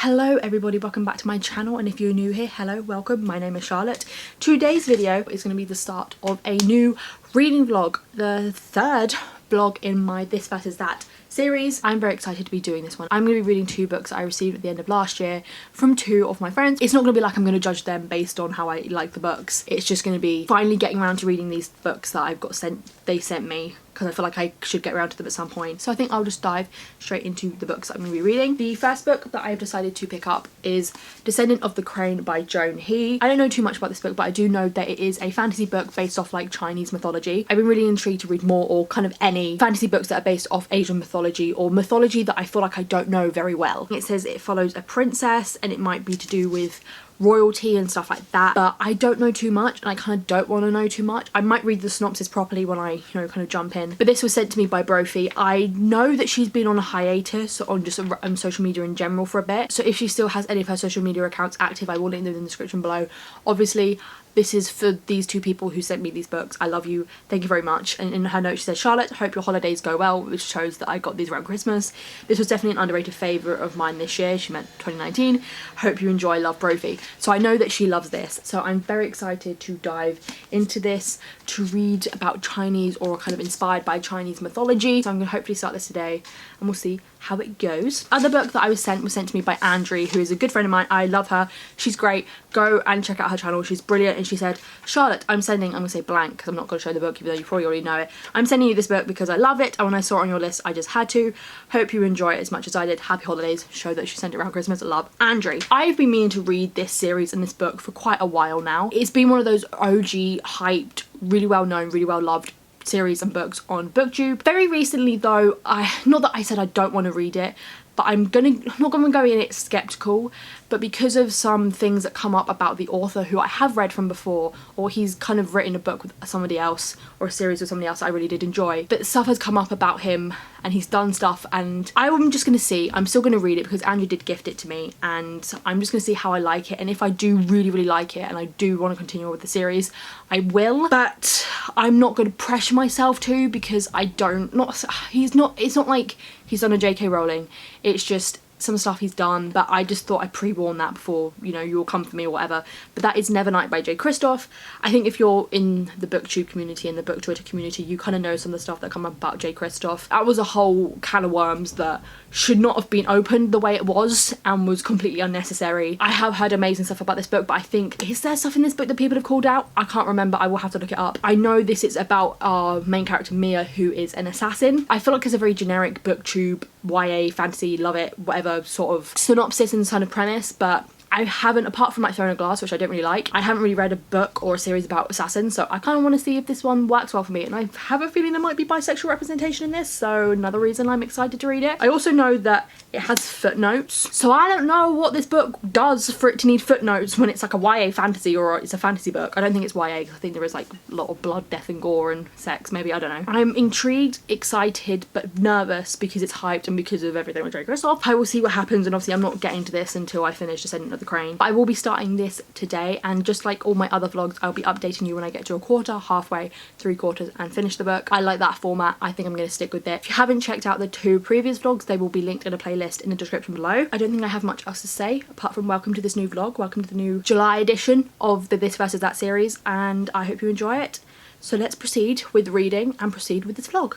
Hello everybody, welcome back to my channel, and if you're new here, hello, welcome. My name is Charlotte. Today's video is going to be the start of a new reading vlog, the third vlog in my This Versus That series. I'm very excited to be doing this one. I'm going to be reading two books I received at the end of last year from two of my friends. It's not going to be like I'm going to judge them based on how I like the books. It's just going to be finally getting around to reading these books that I've got they sent me, because I feel like I should get around to them at some point. So I think I'll just dive straight into the books that I'm going to be reading. The first book that I've decided to pick up is Descendant of the Crane by Joan He. I don't know too much about this book, but I do know that it is a fantasy book based off like Chinese mythology. I've been really intrigued to read more, or kind of any fantasy books that are based off Asian mythology or mythology that I feel like I don't know very well. It says it follows a princess and it might be to do with royalty and stuff like that, but I don't know too much and I kind of don't want to know too much. I might read the synopsis properly when I, kind of jump in. But this was sent to me by Brophy. I know that she's been on a hiatus on just social media in general for a bit, so if she still has any of her social media accounts active, I will link them in the description below. Obviously, this is for these two people who sent me these books. I love you. Thank you very much. And in her note she says, Charlotte, hope your holidays go well, which shows that I got these around Christmas. This was definitely an underrated favourite of mine this year. She meant 2019. Hope you enjoy. Love, Brophy. So I know that she loves this. So I'm very excited to dive into this, to read about Chinese or kind of inspired by Chinese mythology. So I'm going to hopefully start this today and we'll see how it goes. Other book that I was sent to me by Andrea, who is a good friend of mine. I love her. She's great. Go and check out her channel. She's brilliant. And she said, Charlotte, I'm going to say blank because I'm not going to show the book even though you probably already know it. I'm sending you this book because I love it, and when I saw it on your list I just had to. Hope you enjoy it as much as I did. Happy holidays. Show that she sent it around Christmas. Love, Andrea. I've been meaning to read this series and this book for quite a while now. It's been one of those OG hyped, really well known, really well loved series and books on BookTube. Very recently though, not that I said I don't want to read it, but I'm not gonna go in it skeptical, but because of some things that come up about the author who I have read from before, or he's kind of written a book with somebody else or a series with somebody else I really did enjoy, but stuff has come up about him and he's done stuff, and I'm just gonna see. I'm still gonna read it because Andrew did gift it to me, and I'm just gonna see how I like it, and if I do really like it and I do want to continue with the series, I will. But I'm not gonna pressure myself to, because it's not like he's done a JK Rowling. It's just some stuff he's done, but I just thought I'd pre-warn that before, you'll come for me or whatever. But that is Nevernight by J. Kristoff. I think if you're in the BookTube community and the Book Twitter community, you kind of know some of the stuff that come up about J. Kristoff. That was a whole can of worms that should not have been opened the way it was and was completely unnecessary. I have heard amazing stuff about this book, but I think, is there stuff in this book that people have called out? I can't remember. I will have to look it up. I know this is about our main character Mia, who is an assassin. I feel like it's a very generic BookTube YA fantasy, love it, whatever sort of synopsis and kind of premise, but I haven't, apart from like Throne of Glass, which I don't really like, I haven't really read a book or a series about assassins, so I kind of want to see if this one works well for me, and I have a feeling there might be bisexual representation in this, so another reason I'm excited to read it. I also know that it has footnotes, so I don't know what this book does for it to need footnotes when it's like a YA fantasy or it's a fantasy book. I don't think it's YA because I think there is like a lot of blood, death and gore and sex, maybe, I don't know. I'm intrigued, excited, but nervous because it's hyped and because of everything with J. Kristoff. I will see what happens, and obviously I'm not getting to this until I finish Descendant of the Crane. But I will be starting this today, and just like all my other vlogs, I'll be updating you when I get to a quarter, halfway, 3/4 and finish the book. I like that format. I think I'm going to stick with it. If you haven't checked out the two previous vlogs, they will be linked in a playlist in the description below. I don't think I have much else to say apart from welcome to this new vlog, welcome to the new July edition of the This Versus That series, and I hope you enjoy it. So let's proceed with reading and proceed with this vlog.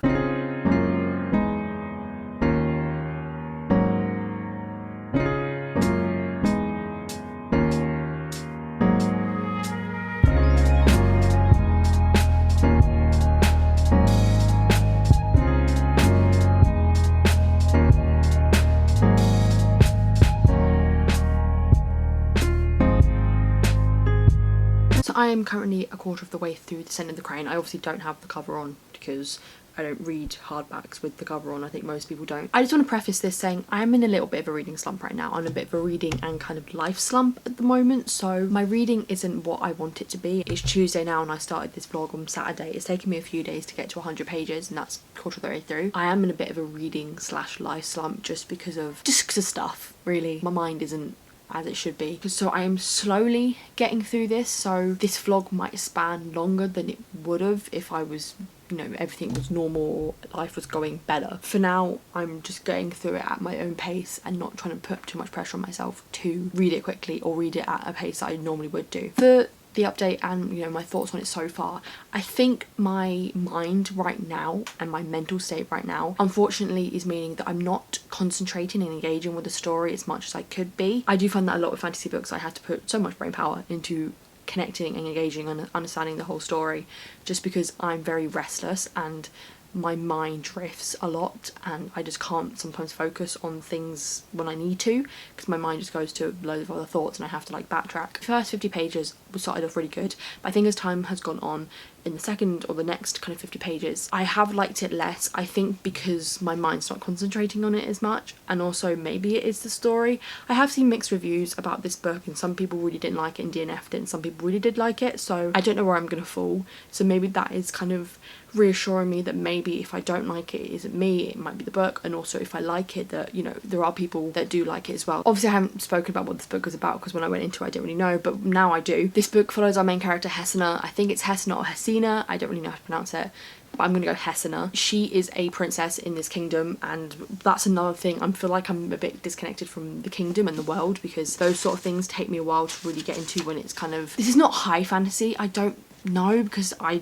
I am currently a quarter of the way through Descendant of the Crane. I obviously don't have the cover on because I don't read hardbacks with the cover on. I think most people don't. I just want to preface this saying I am in a little bit of a reading slump right now. I'm in a bit of a reading and kind of life slump at the moment, so my reading isn't what I want it to be. It's Tuesday now and I started this vlog on Saturday. It's taken me a few days to get to 100 pages and that's quarter of the way through. I am in a bit of a reading / life slump just because of stuff, really. My mind isn't as it should be. So I am slowly getting through this, so this vlog might span longer than it would have if I was you know, everything was normal or life was going better. For now, I'm just going through it at my own pace and not trying to put too much pressure on myself to read it quickly or read it at a pace that I normally would do. For the update and, you know, my thoughts on it so far, I think my mind right now and my mental state right now unfortunately is meaning that I'm not concentrating and engaging with the story as much as I could be. I do find that a lot of fantasy books I have to put so much brain power into connecting and engaging and understanding the whole story, just because I'm very restless and my mind drifts a lot and I just can't sometimes focus on things when I need to, because my mind just goes to loads of other thoughts and I have to like backtrack. The first 50 pages started off really good, but I think as time has gone on, in the second or the next kind of 50 pages, I have liked it less. I think because my mind's not concentrating on it as much, and also maybe it is the story. I have seen mixed reviews about this book and some people really didn't like it and DNF'd it and some people really did like it, so I don't know where I'm gonna fall. So maybe that is kind of reassuring me that maybe if I don't like it, it isn't me, it might be the book, and also if I like it, that, you know, there are people that do like it as well. Obviously I haven't spoken about what this book was about because when I went into it I didn't really know, but now I do. This book follows our main character Hesina. I think it's Hesina or Hesina, I don't really know how to pronounce it, but I'm gonna go Hesina. She is a princess in this kingdom, and that's another thing. I feel like I'm a bit disconnected from the kingdom and the world, because those sort of things take me a while to really get into when it's kind of, this is not high fantasy, I don't know, because I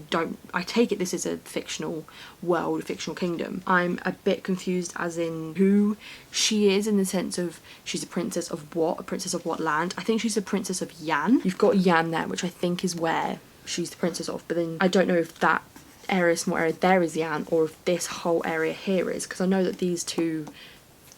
take it this is a fictional world, a fictional kingdom. I'm a bit confused as in who she is, in the sense of she's a princess of what? A princess of what land? I think she's a princess of Yan. You've got Yan there, which I think is where she's the princess of, but then I don't know if that area, small area there is Yan, or if this whole area here is, because I know that these two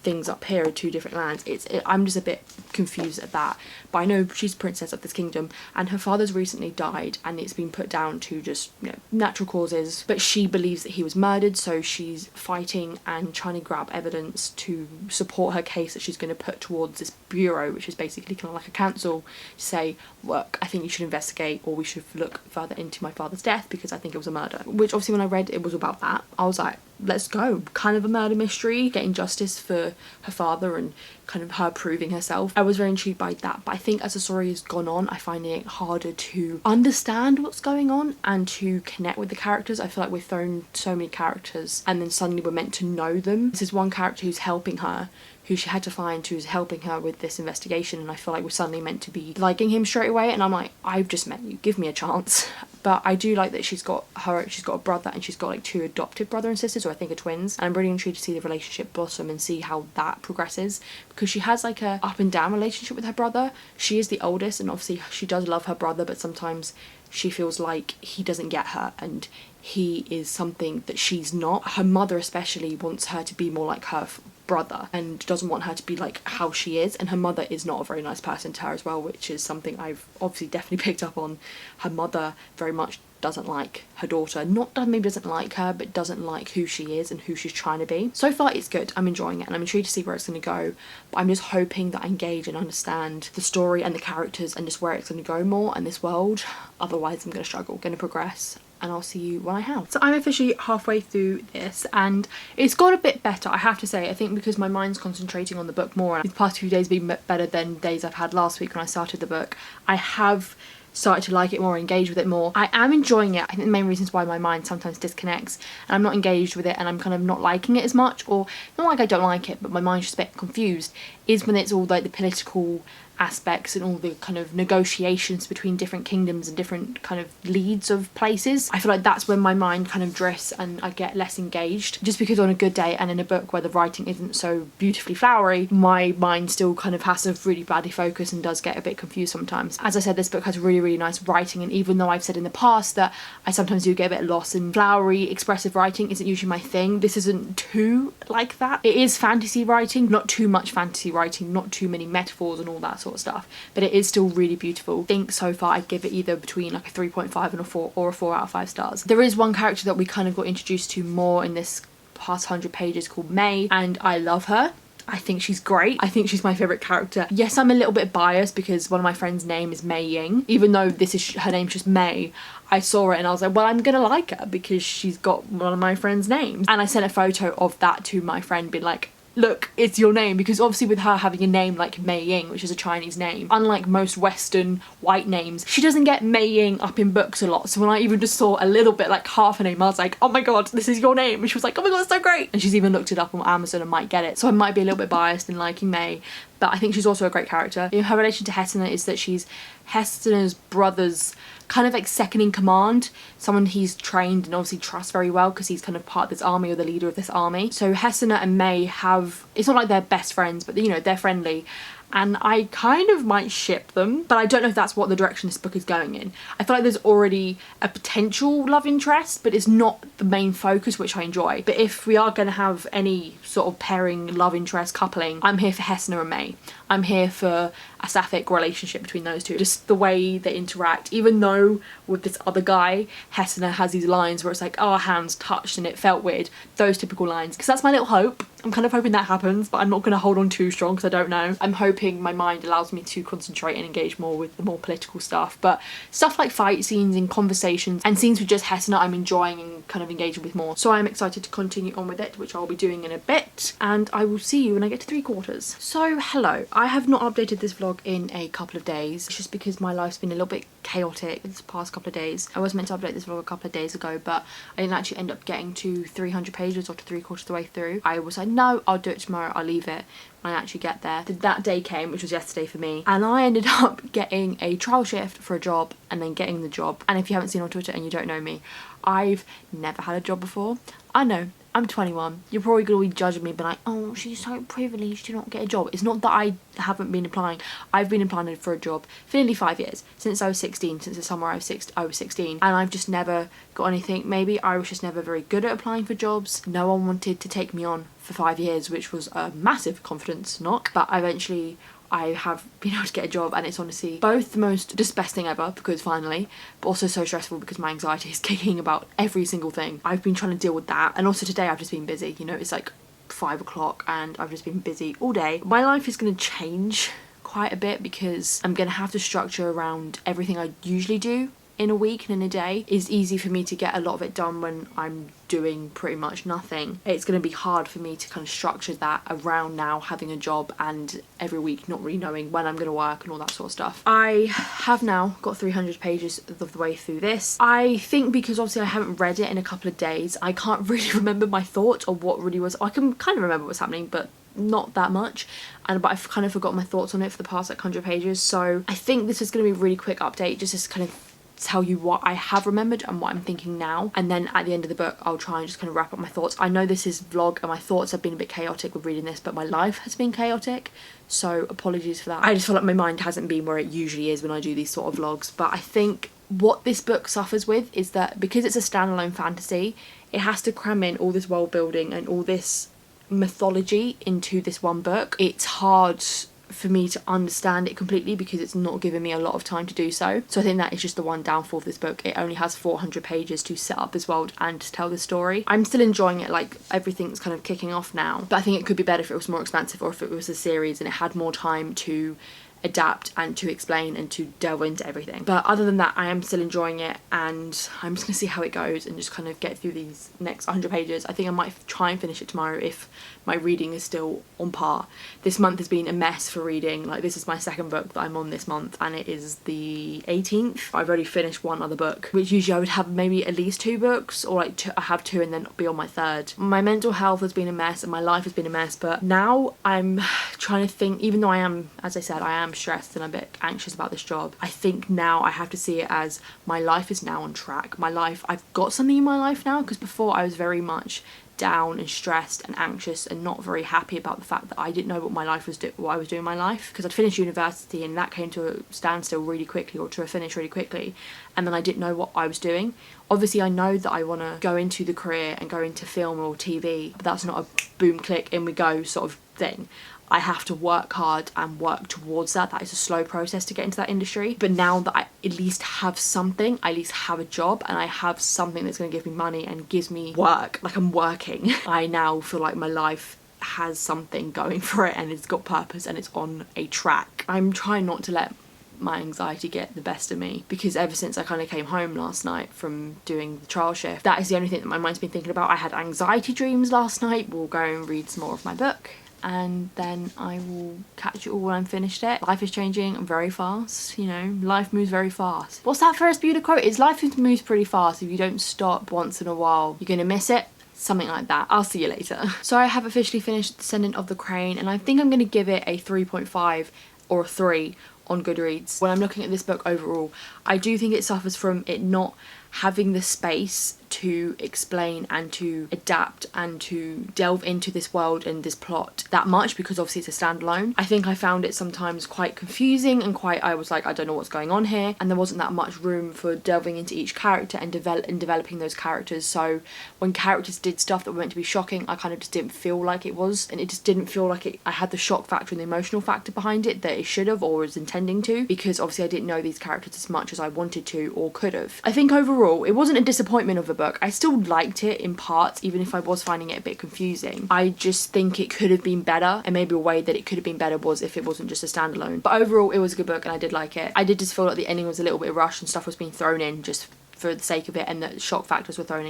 things up here are two different lands. I'm just a bit confused at that, but I know she's princess of this kingdom and her father's recently died and it's been put down to just, you know, natural causes, but she believes that he was murdered, so she's fighting and trying to grab evidence to support her case that she's going to put towards this bureau, which is basically kind of like a council, to say, look, I think you should investigate, or we should look further into my father's death because I think it was a murder. Which obviously when I read it was about that, I was like, let's go. Kind of a murder mystery, getting justice for her father and kind of her proving herself. I was very intrigued by that, but I think as the story has gone on, I find it harder to understand what's going on and to connect with the characters. I feel like we've thrown so many characters and then suddenly we're meant to know them. This is one character who's helping her, who she had to find, who's helping her with this investigation, and I feel like we're suddenly meant to be liking him straight away, and I'm like, I've just met you, give me a chance. But I do like that she's got a brother and she's got like two adopted brother and sisters who I think are twins, and I'm really intrigued to see the relationship blossom and see how that progresses, because she has like a up and down relationship with her brother. She is the oldest and obviously she does love her brother, but sometimes she feels like he doesn't get her and he is something that she's not. Her mother especially wants her to be more like her brother and doesn't want her to be like how she is, and her mother is not a very nice person to her as well, which is something I've obviously definitely picked up on. Her mother very much doesn't like her daughter, not that maybe doesn't like her, but doesn't like who she is and who she's trying to be. So far it's good, I'm enjoying it and I'm intrigued to see where it's going to go, but I'm just hoping that I engage and understand the story and the characters and just where it's going to go more in this world. Otherwise I'm going to struggle, going to progress, and I'll see you when I have. So I'm officially halfway through this and it's got a bit better, I have to say. I think because my mind's concentrating on the book more, and these past few days been better than days I've had last week when I started the book, I have started to like it more, engage with it more. I am enjoying it. I think the main reasons why my mind sometimes disconnects and I'm not engaged with it and I'm kind of not liking it as much, or not like I don't like it, but my mind's just a bit confused, is when it's all like the political aspects and all the kind of negotiations between different kingdoms and different kind of leads of places. I feel like that's when my mind kind of drifts and I get less engaged, just because on a good day and in a book where the writing isn't so beautifully flowery, my mind still kind of has to really badly focus and does get a bit confused sometimes. As I said, this book has really nice writing, and even though I've said in the past that I sometimes do get a bit lost in flowery expressive writing isn't usually my thing, this isn't too like that. It is fantasy writing, not too much fantasy writing, not too many metaphors and all that sort of stuff, but it is still really beautiful. I think so far I'd give it either between like a 3.5 and a 4, or a 4 out of 5 stars. There is one character that we kind of got introduced to more in this past 100 pages called May, and I love her. I think she's great. I think she's my favourite character. Yes, I'm a little bit biased because one of my friends' name is Mei Ying. Even though this is her name's just May, I saw it and I was like, well, I'm gonna like her because she's got one of my friends' names. And I sent a photo of that to my friend being like, look, it's your name, because obviously with her having a name like Mei Ying, which is a Chinese name, unlike most Western white names, she doesn't get Mei Ying up in books a lot. So when I even just saw a little bit, like half her name, I was like, oh my god, this is your name. And she was like, oh my god, it's so great. And she's even looked it up on Amazon and might get it. So I might be a little bit biased in liking Mei, but I think she's also a great character. Her relation to Hesina is that she's Hesina's brother's kind of like second in command, someone he's trained and obviously trusts very well because he's kind of part of this army or the leader of this army. So Hesina and Mei have, it's not like they're best friends, but you know, they're friendly. And I kind of might ship them, but I don't know if that's what the direction this book is going in. I feel like there's already a potential love interest, but it's not the main focus, which I enjoy. But if we are going to have any sort of pairing, love interest, coupling, I'm here for Hesina and Mei. I'm here for a sapphic relationship between those two. Just the way they interact, even though with this other guy, Hesina has these lines where it's like, oh, our hands touched and it felt weird. Those typical lines. Because that's my little hope. I'm kind of hoping that happens, but I'm not going to hold on too strong because I don't know. I'm hoping my mind allows me to concentrate and engage more with the more political stuff. But stuff like fight scenes and conversations and scenes with just Hesina, I'm enjoying and kind of engaging with more. So I'm excited to continue on with it, which I'll be doing in a bit. And I will see you when I get to 3/4. So hello, I have not updated this vlog in a couple of days. It's just because my life's been a little bit chaotic this past couple of days. I was meant to update this vlog a couple of days ago, but I didn't actually end up getting to 300 pages or to 3/4 of the way through. I was like, no, I'll do it tomorrow, I'll leave it. When I actually get there. That day came, which was yesterday for me, and I ended up getting a trial shift for a job and then getting the job. And if you haven't seen on Twitter and you don't know me, I've never had a job before. I know, I'm 21. You're probably going to be judging me, but like, oh, she's so privileged to not get a job. It's not that I haven't been applying. I've been applying for a job for nearly 5 years, since I was 16, since the summer I was 16, and I've just never got anything. Maybe I was just never very good at applying for jobs. No one wanted to take me on for 5 years, which was a massive confidence knock, but eventually I have been able to get a job, and it's honestly both the most just best thing ever because finally, but also so stressful because my anxiety is kicking about every single thing. I've been trying to deal with that, and also today I've just been busy. You know, it's like 5 o'clock and I've just been busy all day. My life is going to change quite a bit because I'm going to have to structure around everything I usually do in a week and in a day. It's easy for me to get a lot of it done when I'm doing pretty much nothing. It's going to be hard for me to kind of structure that around now having a job and every week not really knowing when I'm going to work and all that sort of stuff. I have now got 300 pages of the way through this. I think because obviously I haven't read it in a couple of days, I can't really remember my thoughts or what really was. I can kind of remember what's happening, but not that much, but I've kind of forgotten my thoughts on it for the past like 100 pages. So I think this is going to be a really quick update, just to kind of tell you what I have remembered and what I'm thinking now, and then at the end of the book I'll try and just kind of wrap up my thoughts. I know this is vlog and my thoughts have been a bit chaotic with reading this, but my life has been chaotic, so apologies for that. I just feel like my mind hasn't been where it usually is when I do these sort of vlogs. But I think what this book suffers with is that because it's a standalone fantasy, it has to cram in all this world building and all this mythology into this one book. It's hard for me to understand it completely because it's not giving me a lot of time to do so. So I think that is just the one downfall of this book. It only has 400 pages to set up this world and to tell the story. I'm still enjoying it, like everything's kind of kicking off now, but I think it could be better if it was more expansive or if it was a series and it had more time to adapt and to explain and to delve into everything. But other than that, I am still enjoying it, and I'm just gonna see how it goes and just kind of get through these next 100 pages. I think I might try and finish it tomorrow if my reading is still on par. This month has been a mess for reading. Like, this is my second book that I'm on this month and it is the 18th. I've already finished one other book, which usually I would have maybe at least 2 books, or like I have 2 and then be on my 3rd. My mental health has been a mess and my life has been a mess, but now I'm trying to think, even though I am, as I said, I am stressed and a bit anxious about this job, I think now I have to see it as my life is now on track. My life, I've got something in my life now, because before I was very much down and stressed and anxious and not very happy about the fact that I didn't know what my life was what I was doing in my life, because I'd finished university and that came to a standstill really quickly, or to a finish really quickly, and then I didn't know what I was doing. Obviously I know that I want to go into the career and go into film or TV, but that's not a boom click in we go sort of thing. I have to work hard and work towards that. That is a slow process to get into that industry. But now that I at least have something, I at least have a job and I have something that's going to give me money and gives me work, like I'm working, I now feel like my life has something going for it and it's got purpose and it's on a track. I'm trying not to let my anxiety get the best of me, because ever since I kind of came home last night from doing the trial shift, that is the only thing that my mind's been thinking about. I had anxiety dreams last night. We'll go and read some more of my book and then I will catch you all when I'm finished it. Life is changing very fast, you know, life moves very fast. What's that Ferris Bueller quote? Is life moves pretty fast. If you don't stop once in a while, you're gonna miss it. Something like that. I'll see you later. So I have officially finished Descendant of the Crane, and I think I'm gonna give it a 3.5 or a 3 on Goodreads. When I'm looking at this book overall, I do think it suffers from it not having the space to explain and to adapt and to delve into this world and this plot that much, because obviously it's a standalone. I think I found it sometimes quite confusing and I was like, I don't know what's going on here, and there wasn't that much room for delving into each character and developing those characters. So when characters did stuff that were meant to be shocking, I kind of just didn't feel like it was, and it just didn't feel like I had the shock factor and the emotional factor behind it that it should have or was intending to, because obviously I didn't know these characters as much as I wanted to or could have. I think overall it wasn't a disappointment of a book. I still liked it in parts, even if I was finding it a bit confusing. I just think it could have been better, and maybe a way that it could have been better was if it wasn't just a standalone. But overall it was a good book and I did like it. I did just feel like the ending was a little bit rushed and stuff was being thrown in just for the sake of it, and that shock factors were thrown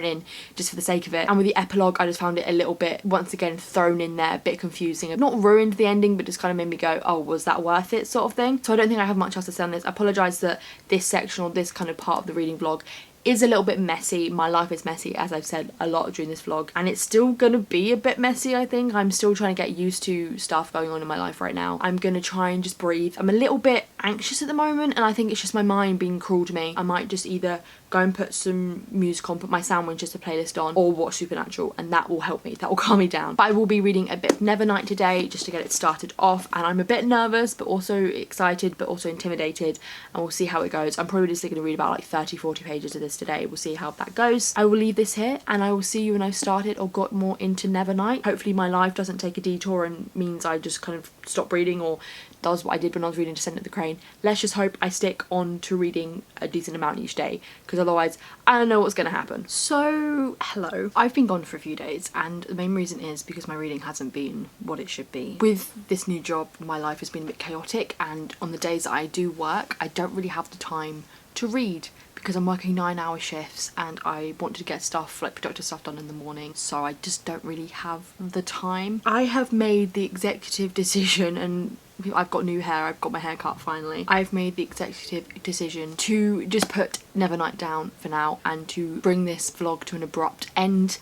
in just for the sake of it. And with the epilogue, I just found it a little bit, once again, thrown in there, a bit confusing. Not ruined the ending, but just kind of made me go, oh, was that worth it, sort of thing. So I don't think I have much else to say on this. I apologise that this section or this kind of part of the reading vlog is a little bit messy. My life is messy, as I've said a lot during this vlog, and it's still gonna be a bit messy. I think I'm still trying to get used to stuff going on in my life right now. I'm gonna try and just breathe. I'm a little bit anxious at the moment, and I think it's just my mind being cruel to me. I might just either go and put some music on, put my Sound Winchester playlist on, or watch Supernatural, and that will help me, that will calm me down. But I will be reading a bit of Nevernight today just to get it started off, and I'm a bit nervous but also excited but also intimidated, and we'll see how it goes. I'm probably just going to read about like 30-40 pages of this today. We'll see how that goes. I will leave this here and I will see you when I've started or got more into Nevernight. Hopefully my life doesn't take a detour and means I just kind of stop reading or does what I did when I was reading Descent of the Crane. Let's just hope I stick on to reading a decent amount each day, because otherwise I don't know what's going to happen. So hello, I've been gone for a few days, and the main reason is because my reading hasn't been what it should be. With this new job, my life has been a bit chaotic, and on the days that I do work, I don't really have the time to read, because I'm working 9-hour shifts and I want to get stuff, like productive stuff, done in the morning, so I just don't really have the time. I have made the executive decision, and I've got new hair, I've got my hair cut finally. I've made the executive decision to just put Nevernight down for now and to bring this vlog to an abrupt end,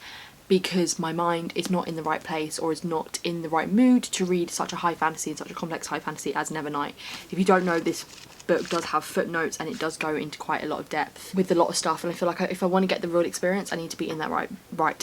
because my mind is not in the right place or is not in the right mood to read such a high fantasy and such a complex high fantasy as Nevernight. If you don't know, this book does have footnotes and it does go into quite a lot of depth with a lot of stuff, and I feel like if I want to get the real experience, I need to be in that right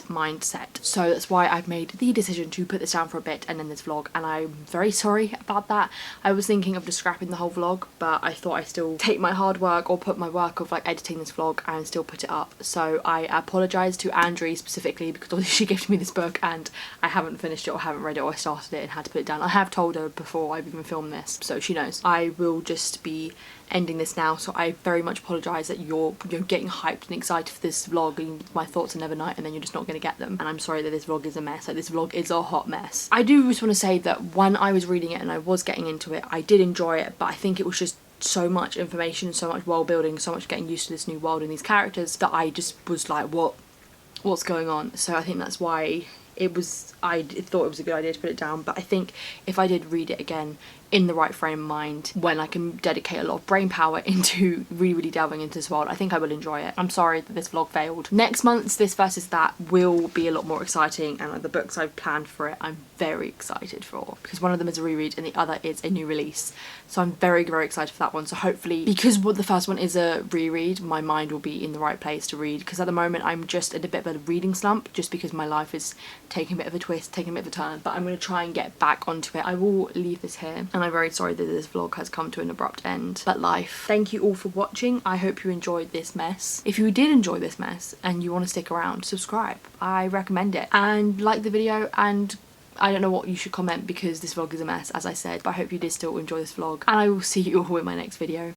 mindset. So that's why I've made the decision to put this down for a bit and then this vlog, and I'm very sorry about that. I was thinking of just scrapping the whole vlog, but I thought I'd still take my hard work or put my work of like editing this vlog and still put it up. So I apologise to Andrea specifically, because obviously she gifted me this book and I haven't finished it or haven't read it, or I started it and had to put it down. I have told her before I've even filmed this, so she knows. I will just be ending this now, so I very much apologise that you're getting hyped and excited for this vlog and my thoughts on Nevernight, and then you're just not going to get them, and I'm sorry that this vlog is a mess. Like, this vlog is a hot mess. I do just want to say that when I was reading it and I was getting into it, I did enjoy it, but I think it was just so much information, so much world building, so much getting used to this new world and these characters that I just was like, what's going on? So I think that's why I thought it was a good idea to put it down. But I think if I did read it again in the right frame of mind, when I can dedicate a lot of brain power into really delving into this world, I think I will enjoy it. I'm sorry that this vlog failed. Next month's This versus That will be a lot more exciting, and like the books I've planned for it, I'm very excited for, because one of them is a reread and the other is a new release. So I'm very excited for that one. So hopefully, because the first one is a reread, my mind will be in the right place to read, because at the moment I'm just in a bit of a reading slump, just because my life is taking a bit of a twist, taking a bit of a turn, but I'm going to try and get back onto it. I will leave this here, and I'm very sorry that this vlog has come to an abrupt end, but life. Thank you all for watching. I hope you enjoyed this mess. If you did enjoy this mess and you want to stick around, subscribe. I recommend it, and like the video, and I don't know what you should comment because this vlog is a mess, as I said, but I hope you did still enjoy this vlog, and I will see you all in my next video.